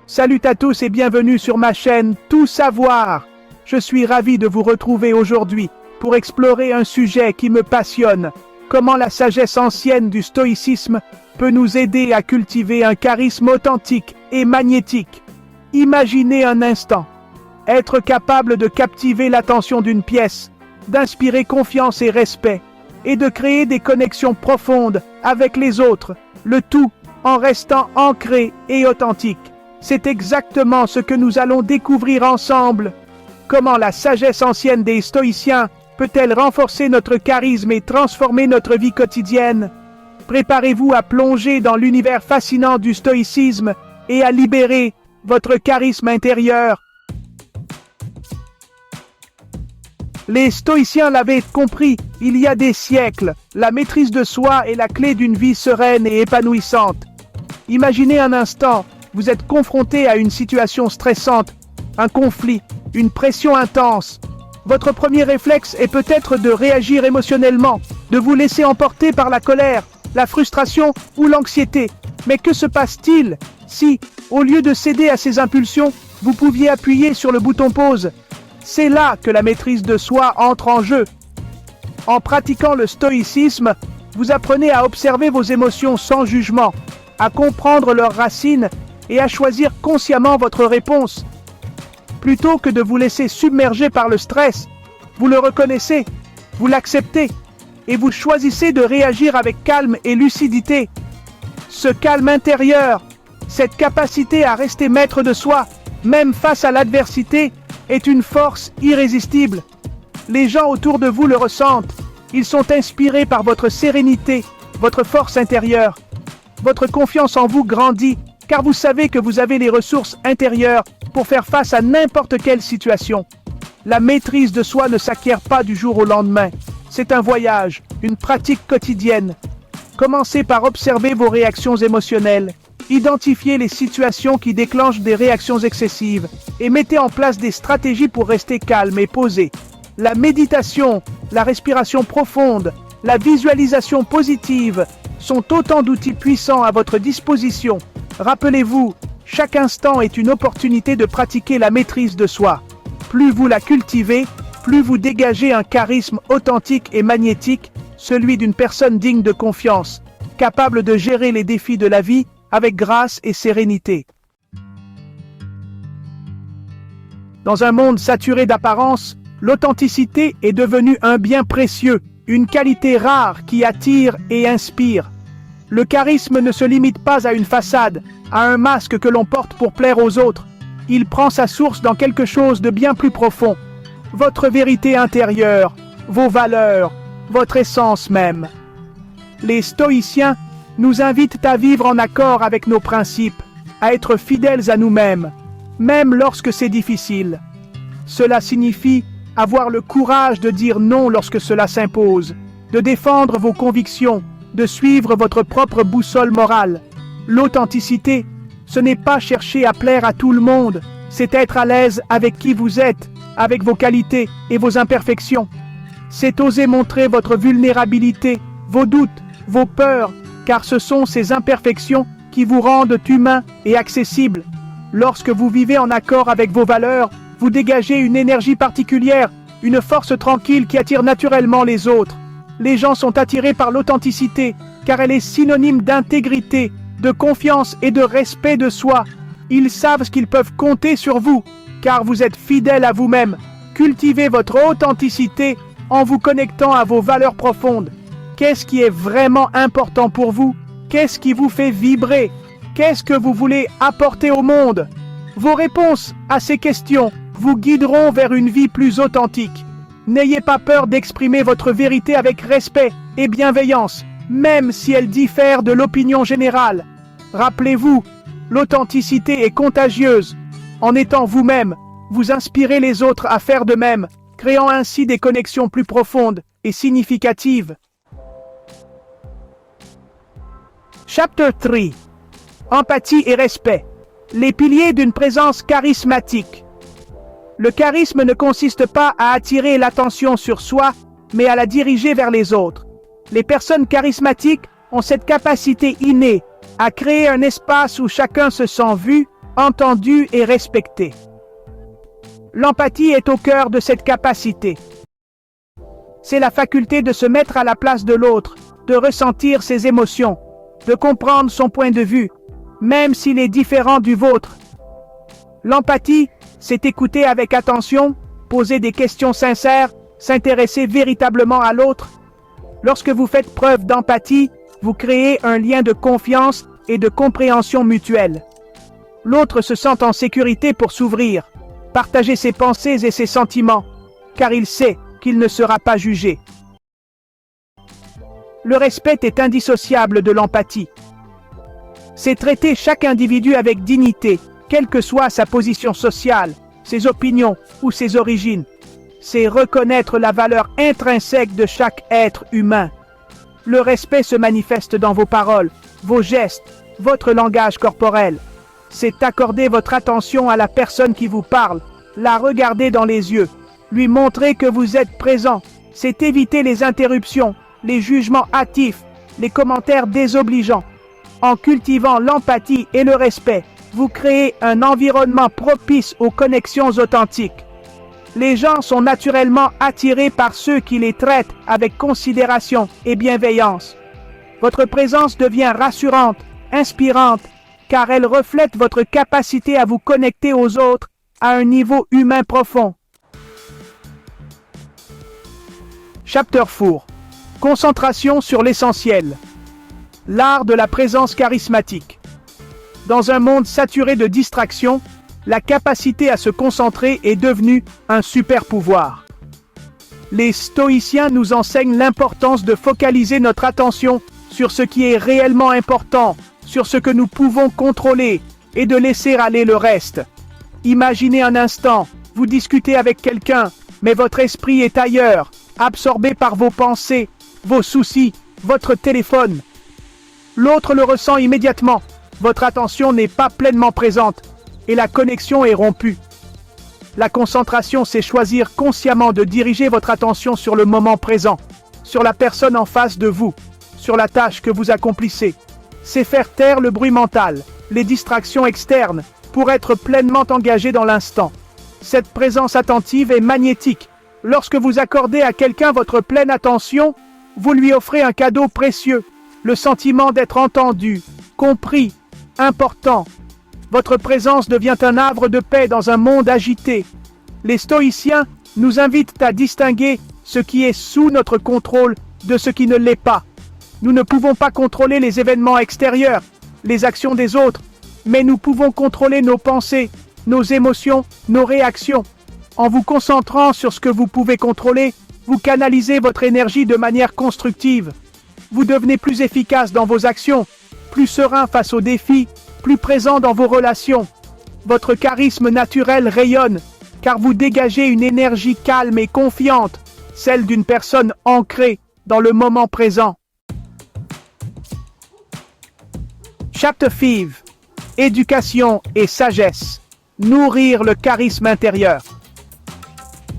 Salut à tous et bienvenue sur ma chaîne Tout Savoir. Je suis ravi de vous retrouver aujourd'hui pour explorer un sujet qui me passionne. Comment la sagesse ancienne du stoïcisme peut nous aider à cultiver un charisme authentique et magnétique. Imaginez un instant, être capable de captiver l'attention d'une pièce, d'inspirer confiance et respect, et de créer des connexions profondes avec les autres, le tout en restant ancré et authentique. C'est exactement ce que nous allons découvrir ensemble. Comment la sagesse ancienne des stoïciens peut-elle renforcer notre charisme et transformer notre vie quotidienne? Préparez-vous à plonger dans l'univers fascinant du stoïcisme et à libérer votre charisme intérieur. Les stoïciens l'avaient compris il y a des siècles. La maîtrise de soi est la clé d'une vie sereine et épanouissante. Imaginez un instant, vous êtes confronté à une situation stressante, un conflit, une pression intense. Votre premier réflexe est peut-être de réagir émotionnellement, de vous laisser emporter par la colère, la frustration ou l'anxiété. Mais que se passe-t-il si, au lieu de céder à ces impulsions, vous pouviez appuyer sur le bouton pause? C'est là que la maîtrise de soi entre en jeu. En pratiquant le stoïcisme, vous apprenez à observer vos émotions sans jugement, à comprendre leurs racines et à choisir consciemment votre réponse. Plutôt que de vous laisser submerger par le stress, vous le reconnaissez, vous l'acceptez et vous choisissez de réagir avec calme et lucidité. Ce calme intérieur, cette capacité à rester maître de soi, même face à l'adversité, est une force irrésistible. Les gens autour de vous le ressentent. Ils sont inspirés par votre sérénité, votre force intérieure. Votre confiance en vous grandit, car vous savez que vous avez les ressources intérieures pour faire face à n'importe quelle situation. La maîtrise de soi ne s'acquiert pas du jour au lendemain. C'est un voyage, une pratique quotidienne. Commencez par observer vos réactions émotionnelles. Identifiez les situations qui déclenchent des réactions excessives et mettez en place des stratégies pour rester calme et posé. La méditation, la respiration profonde, la visualisation positive sont autant d'outils puissants à votre disposition. Rappelez-vous, chaque instant est une opportunité de pratiquer la maîtrise de soi. Plus vous la cultivez, plus vous dégagez un charisme authentique et magnétique, celui d'une personne digne de confiance, capable de gérer les défis de la vie avec grâce et sérénité. Dans un monde saturé d'apparence, l'authenticité est devenue un bien précieux, une qualité rare qui attire et inspire. Le charisme ne se limite pas à une façade, à un masque que l'on porte pour plaire aux autres. Il prend sa source dans quelque chose de bien plus profond. Votre vérité intérieure, vos valeurs, votre essence même. Les stoïciens nous invitent à vivre en accord avec nos principes, à être fidèles à nous-mêmes, même lorsque c'est difficile. Cela signifie avoir le courage de dire non lorsque cela s'impose, de défendre vos convictions, de suivre votre propre boussole morale. L'authenticité, ce n'est pas chercher à plaire à tout le monde, c'est être à l'aise avec qui vous êtes, avec vos qualités et vos imperfections. C'est oser montrer votre vulnérabilité, vos doutes, vos peurs, car ce sont ces imperfections qui vous rendent humain et accessible. Lorsque vous vivez en accord avec vos valeurs, vous dégagez une énergie particulière, une force tranquille qui attire naturellement les autres. Les gens sont attirés par l'authenticité, car elle est synonyme d'intégrité, de confiance et de respect de soi. Ils savent qu'ils peuvent compter sur vous, car vous êtes fidèle à vous-même. Cultivez votre authenticité en vous connectant à vos valeurs profondes. Qu'est-ce qui est vraiment important pour vous? Qu'est-ce qui vous fait vibrer? Qu'est-ce que vous voulez apporter au monde? Vos réponses à ces questions vous guideront vers une vie plus authentique. N'ayez pas peur d'exprimer votre vérité avec respect et bienveillance, même si elle diffère de l'opinion générale. Rappelez-vous, l'authenticité est contagieuse. En étant vous-même, vous inspirez les autres à faire de même, créant ainsi des connexions plus profondes et significatives. Chapter 3. Empathie et respect. Les piliers d'une présence charismatique. Le charisme ne consiste pas à attirer l'attention sur soi, mais à la diriger vers les autres. Les personnes charismatiques ont cette capacité innée à créer un espace où chacun se sent vu, entendu et respecté. L'empathie est au cœur de cette capacité. C'est la faculté de se mettre à la place de l'autre, de ressentir ses émotions, de comprendre son point de vue, même s'il est différent du vôtre. L'empathie, c'est écouter avec attention, poser des questions sincères, s'intéresser véritablement à l'autre. Lorsque vous faites preuve d'empathie, vous créez un lien de confiance et de compréhension mutuelle. L'autre se sent en sécurité pour s'ouvrir, partager ses pensées et ses sentiments, car il sait qu'il ne sera pas jugé. Le respect est indissociable de l'empathie. C'est traiter chaque individu avec dignité, quelle que soit sa position sociale, ses opinions ou ses origines. C'est reconnaître la valeur intrinsèque de chaque être humain. Le respect se manifeste dans vos paroles, vos gestes, votre langage corporel. C'est accorder votre attention à la personne qui vous parle, la regarder dans les yeux, lui montrer que vous êtes présent. C'est éviter les interruptions, les jugements hâtifs, les commentaires désobligeants. En cultivant l'empathie et le respect, vous créez un environnement propice aux connexions authentiques. Les gens sont naturellement attirés par ceux qui les traitent avec considération et bienveillance. Votre présence devient rassurante, inspirante, car elle reflète votre capacité à vous connecter aux autres à un niveau humain profond. Chapter 4. Concentration sur l'essentiel. L'art de la présence charismatique. Dans un monde saturé de distractions, la capacité à se concentrer est devenue un super pouvoir. Les stoïciens nous enseignent l'importance de focaliser notre attention sur ce qui est réellement important, sur ce que nous pouvons contrôler, et de laisser aller le reste. Imaginez un instant, vous discutez avec quelqu'un, mais votre esprit est ailleurs, absorbé par vos pensées, vos soucis, votre téléphone. L'autre le ressent immédiatement. Votre attention n'est pas pleinement présente et la connexion est rompue. La concentration, c'est choisir consciemment de diriger votre attention sur le moment présent, sur la personne en face de vous, sur la tâche que vous accomplissez. C'est faire taire le bruit mental, les distractions externes, pour être pleinement engagé dans l'instant. Cette présence attentive est magnétique. Lorsque vous accordez à quelqu'un votre pleine attention, vous lui offrez un cadeau précieux, le sentiment d'être entendu, compris, important. Votre présence devient un havre de paix dans un monde agité. Les stoïciens nous invitent à distinguer ce qui est sous notre contrôle de ce qui ne l'est pas. Nous ne pouvons pas contrôler les événements extérieurs, les actions des autres, mais nous pouvons contrôler nos pensées, nos émotions, nos réactions. En vous concentrant sur ce que vous pouvez contrôler, vous canalisez votre énergie de manière constructive. Vous devenez plus efficace dans vos actions, plus serein face aux défis, plus présent dans vos relations. Votre charisme naturel rayonne, car vous dégagez une énergie calme et confiante, celle d'une personne ancrée dans le moment présent. Chapter 5. Éducation et sagesse. Nourrir le charisme intérieur.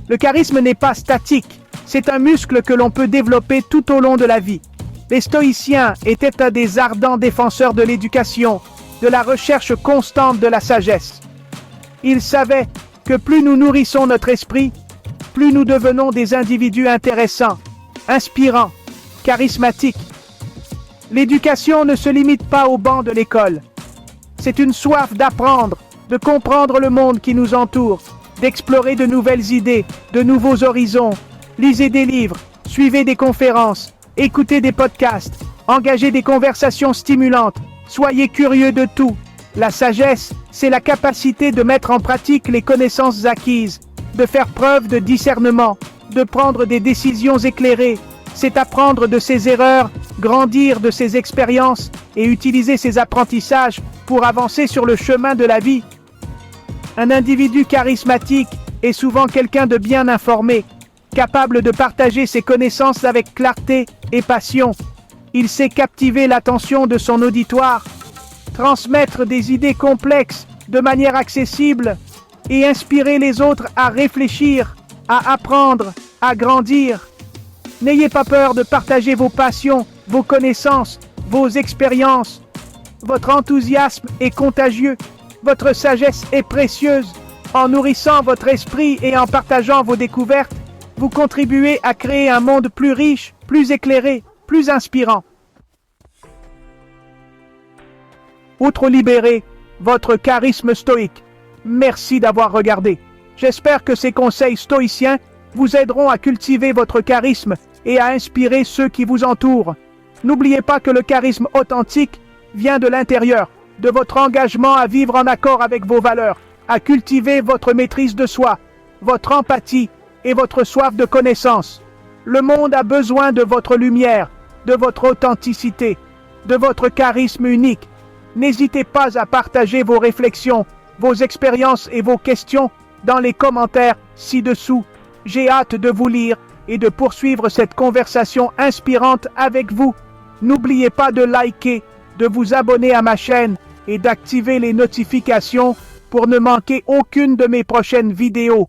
Le charisme n'est pas statique, c'est un muscle que l'on peut développer tout au long de la vie. Les stoïciens étaient des ardents défenseurs de l'éducation, de la recherche constante de la sagesse. Ils savaient que plus nous nourrissons notre esprit, plus nous devenons des individus intéressants, inspirants, charismatiques. L'éducation ne se limite pas au banc de l'école. C'est une soif d'apprendre, de comprendre le monde qui nous entoure, d'explorer de nouvelles idées, de nouveaux horizons. Lisez des livres, suivez des conférences, écoutez des podcasts, engagez des conversations stimulantes, soyez curieux de tout. La sagesse, c'est la capacité de mettre en pratique les connaissances acquises, de faire preuve de discernement, de prendre des décisions éclairées. C'est apprendre de ses erreurs, grandir de ses expériences et utiliser ses apprentissages pour avancer sur le chemin de la vie. Un individu charismatique est souvent quelqu'un de bien informé, capable de partager ses connaissances avec clarté et passion. Il sait captiver l'attention de son auditoire, transmettre des idées complexes de manière accessible et inspirer les autres à réfléchir, à apprendre, à grandir. N'ayez pas peur de partager vos passions, vos connaissances, vos expériences. Votre enthousiasme est contagieux. Votre sagesse est précieuse. En nourrissant votre esprit et en partageant vos découvertes, vous contribuez à créer un monde plus riche, plus éclairé, plus inspirant. Outre libérer votre charisme stoïque, merci d'avoir regardé. J'espère que ces conseils stoïciens vous aideront à cultiver votre charisme et à inspirer ceux qui vous entourent. N'oubliez pas que le charisme authentique vient de l'intérieur, de votre engagement à vivre en accord avec vos valeurs, à cultiver votre maîtrise de soi, votre empathie et votre soif de connaissance. Le monde a besoin de votre lumière, de votre authenticité, de votre charisme unique. N'hésitez pas à partager vos réflexions, vos expériences et vos questions dans les commentaires ci-dessous. J'ai hâte de vous lire et de poursuivre cette conversation inspirante avec vous. N'oubliez pas de liker, de vous abonner à ma chaîne et d'activer les notifications pour ne manquer aucune de mes prochaines vidéos.